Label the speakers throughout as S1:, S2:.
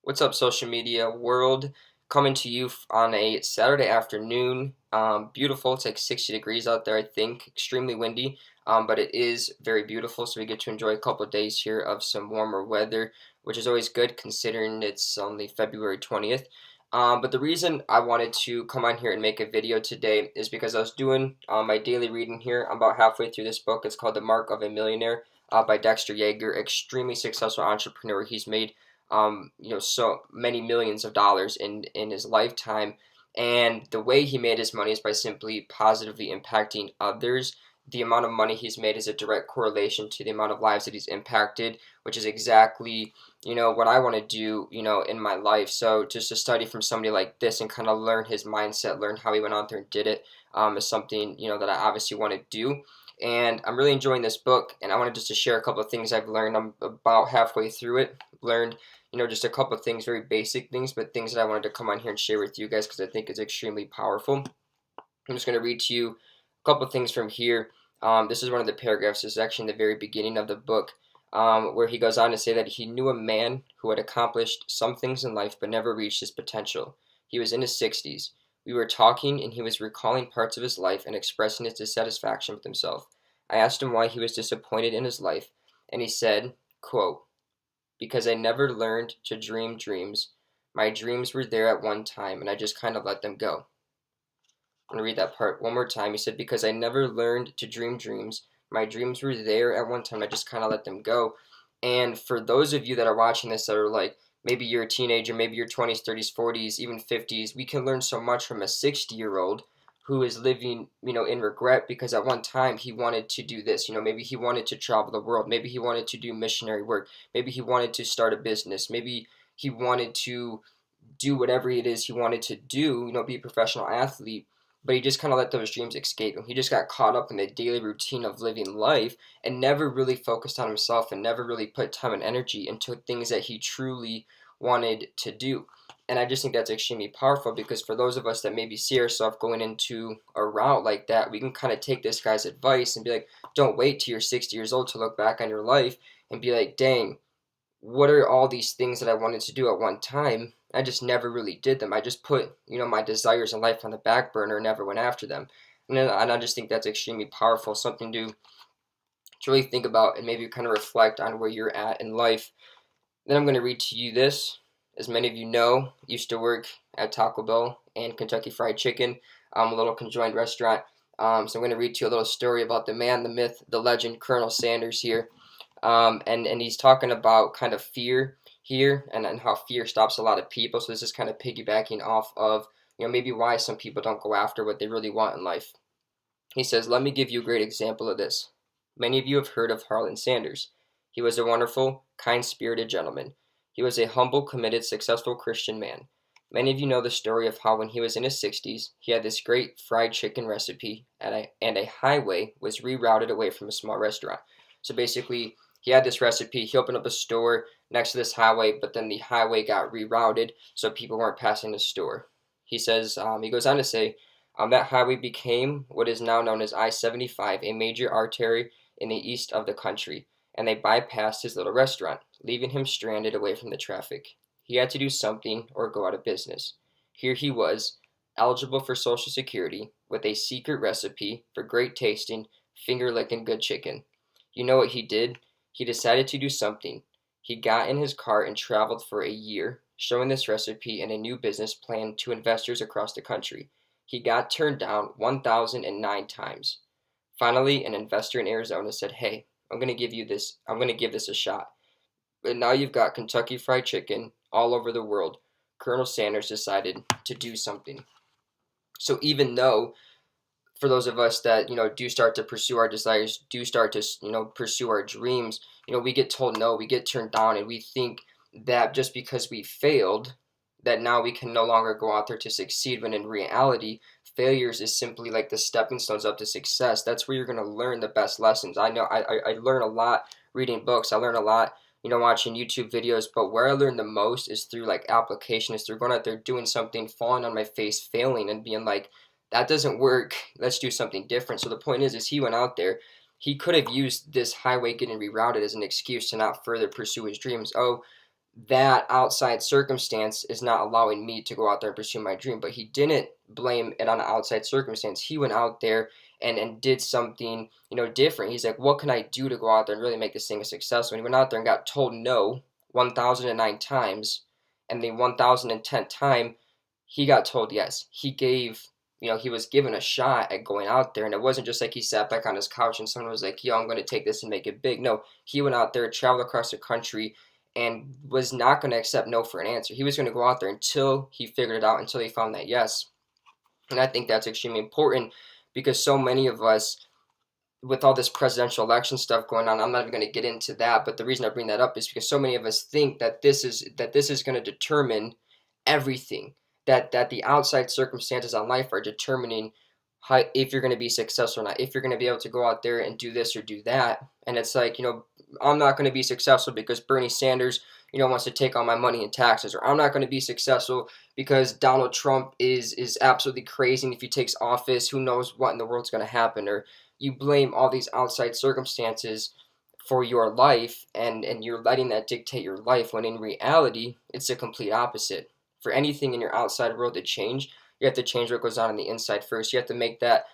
S1: What's up, social media world? Coming to you on a Saturday afternoon. Beautiful. It's like 60 degrees out there, I think. Extremely windy, but it is very beautiful. So we get to enjoy a couple of days here of some warmer weather, which is always good considering it's only February 20th. But the reason I wanted to come on here and make a video today is because I was doing my daily reading here. I'm about halfway through this book. It's called The Mark of a Millionaire by Dexter Yeager. Extremely successful entrepreneur. He's made so many millions of dollars in his lifetime. And the way he made his money is by simply positively impacting others. The amount of money he's made is a direct correlation to the amount of lives that he's impacted, which is exactly, what I want to do, in my life. So just to study from somebody like this and kind of learn his mindset, learn how he went out there and did it, is something, that I obviously want to do. And I'm really enjoying this book, and I wanted just to share a couple of things I've learned. I'm about halfway through it. Learned just a couple of things, very basic things, but things that I wanted to come on here and share with you guys because I think it's extremely powerful. I'm just going to read to you a couple of things from here. This is one of the paragraphs. This is actually in the very beginning of the book, where he goes on to say that he knew a man who had accomplished some things in life but never reached his potential. He was in his 60s. We were talking, and he was recalling parts of his life and expressing his dissatisfaction with himself. I asked him why he was disappointed in his life, and he said, quote, because I never learned to dream dreams. My dreams were there at one time, and I just kind of let them go. I'm going to read that part one more time. He said, because I never learned to dream dreams. My dreams were there at one time, I just kind of let them go. And for those of you that are watching this that are like, maybe you're a teenager, maybe you're 20s, 30s, 40s, even 50s, we can learn so much from a 60-year-old who is living, in regret because at one time he wanted to do this. Maybe he wanted to travel the world. Maybe he wanted to do missionary work. Maybe he wanted to start a business. Maybe he wanted to do whatever it is he wanted to do, be a professional athlete. But he just kind of let those dreams escape him. He just got caught up in the daily routine of living life and never really focused on himself and never really put time and energy into things that he truly wanted to do. And I just think that's extremely powerful because for those of us that maybe see ourselves going into a route like that, we can kind of take this guy's advice and be like, don't wait till you're 60 years old to look back on your life and be like, dang, what are all these things that I wanted to do at one time? I just never really did them. I just put, my desires in life on the back burner and never went after them. And I just think that's extremely powerful, something to really think about and maybe kind of reflect on where you're at in life. Then I'm going to read to you this. As many of you know, used to work at Taco Bell and Kentucky Fried Chicken, a little conjoined restaurant. So I'm going to read to you a little story about the man, the myth, the legend, Colonel Sanders here. And he's talking about kind of fear here and how fear stops a lot of people. So this is kind of piggybacking off of, maybe why some people don't go after what they really want in life. He says, let me give you a great example of this. Many of you have heard of Harlan Sanders. He was a wonderful, kind-spirited gentleman. He was a humble, committed, successful Christian man. Many of you know the story of how when he was in his 60s, he had this great fried chicken recipe and a highway was rerouted away from a small restaurant. So basically, he had this recipe. He opened up a store next to this highway, but then the highway got rerouted so people weren't passing the store. He says, he goes on to say, that highway became what is now known as I-75, a major artery in the east of the country, and they bypassed his little restaurant, leaving him stranded away from the traffic. He had to do something or go out of business. Here he was, eligible for Social Security, with a secret recipe for great tasting, finger-licking good chicken. You know what he did? He decided to do something. He got in his car and traveled for a year, showing this recipe and a new business plan to investors across the country. He got turned down 1,009 times. Finally, an investor in Arizona said, hey, I'm going to give this a shot. But now you've got Kentucky Fried Chicken all over the world. Colonel Sanders decided to do something. So even though for those of us that do start to pursue our desires, do start to pursue our dreams, we get told no, we get turned down, and we think that just because we failed, that now we can no longer go out there to succeed. When in reality, failures is simply like the stepping stones up to success. That's where you're going to learn the best lessons. I know I learn a lot reading books. I learn a lot watching YouTube videos, but where I learn the most is through like application, is through going out there doing something, falling on my face, failing, and being like, that doesn't work. Let's do something different. So the point is he went out there. He could have used this highway getting rerouted as an excuse to not further pursue his dreams. Oh, that outside circumstance is not allowing me to go out there and pursue my dream. But he didn't blame it on the outside circumstance. He went out there and did something, different. He's like, what can I do to go out there and really make this thing a success? When he went out there and got told no 1,009 times, and the 1,010th time, he got told yes. He was given a shot at going out there, and it wasn't just like he sat back on his couch and someone was like, yo, I'm going to take this and make it big. No, he went out there, traveled across the country, and was not going to accept no for an answer. He was going to go out there until he figured it out, until he found that yes. And I think that's extremely important because so many of us, with all this presidential election stuff going on, I'm not even going to get into that, but the reason I bring that up is because so many of us think that this is going to determine everything, that the outside circumstances on life are determining if you're going to be successful or not, if you're going to be able to go out there and do this or do that. And it's like, I'm not going to be successful because Bernie Sanders, wants to take all my money in taxes, or I'm not going to be successful because Donald Trump is absolutely crazy, and if he takes office, who knows what in the world's going to happen. Or you blame all these outside circumstances for your life, and you're letting that dictate your life, when in reality, it's the complete opposite. For anything in your outside world to change, you have to change what goes on the inside first. You have to make that,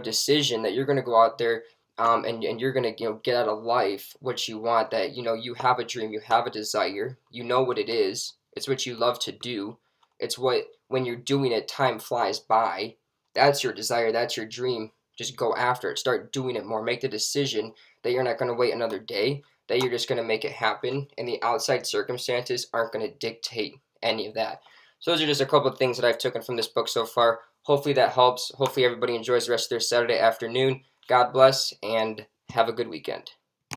S1: decision that you're going to go out there, and you're going to, get out of life what you want, that, you have a dream, you have a desire, you know what it is, it's what you love to do, it's what, when you're doing it, time flies by. That's your desire, that's your dream. Just go after it, start doing it more, make the decision that you're not going to wait another day, that you're just going to make it happen, and the outside circumstances aren't going to dictate any of that. So those are just a couple of things that I've taken from this book so far. Hopefully that helps. Hopefully everybody enjoys the rest of their Saturday afternoon. God bless, and have a good weekend.